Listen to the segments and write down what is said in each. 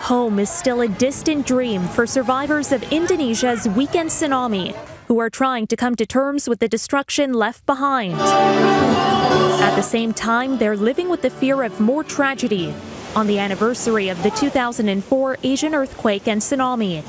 Home is still a distant dream for survivors of Indonesia's weekend tsunami, who are trying to come to terms with the destruction left behind. At the same time, they're living with the fear of more tragedy on the anniversary of the 2004 Asian earthquake and tsunami.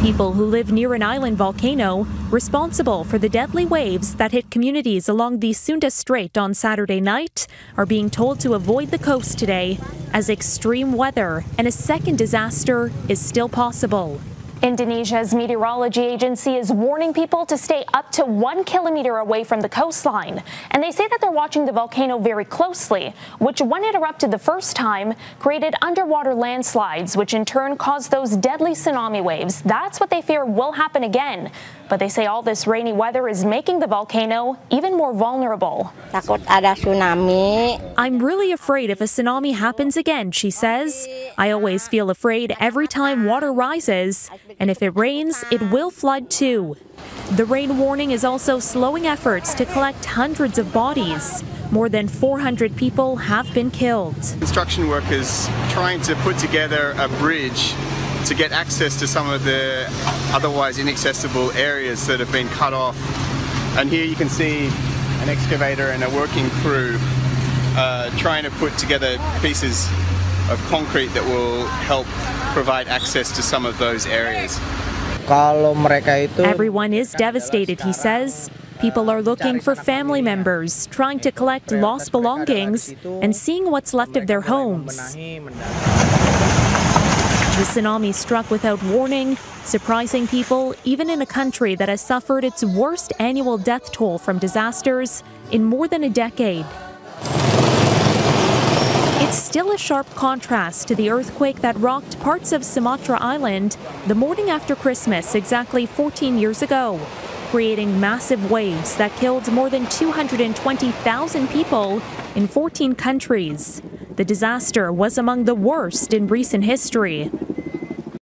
People who live near an island volcano responsible for the deadly waves that hit communities along the Sunda Strait on Saturday night are being told to avoid the coast today, as extreme weather and a second disaster is still possible. Indonesia's meteorology agency is warning people to stay up to 1 kilometer away from the coastline. And they say that they're watching the volcano very closely, which, when it erupted the first time, created underwater landslides, which in turn caused those deadly tsunami waves. That's what they fear will happen again. But they say all this rainy weather is making the volcano even more vulnerable. Takut ada tsunami. I'm really afraid if a tsunami happens again, she says. I always feel afraid every time water rises, and if it rains, it will flood too. The rain warning is also slowing efforts to collect hundreds of bodies. More than 400 people have been killed. Construction workers trying to put together a bridge to get access to some of the otherwise inaccessible areas that have been cut off. And here you can see an excavator and a working crew trying to put together pieces of concrete that will help provide access to some of those areas. Everyone is devastated, he says. People are looking for family members, trying to collect lost belongings and seeing what's left of their homes. The tsunami struck without warning, surprising people even in a country that has suffered its worst annual death toll from disasters in more than a decade. It's still a sharp contrast to the earthquake that rocked parts of Sumatra Island the morning after Christmas exactly 14 years ago, creating massive waves that killed more than 220,000 people in 14 countries. The disaster was among the worst in recent history.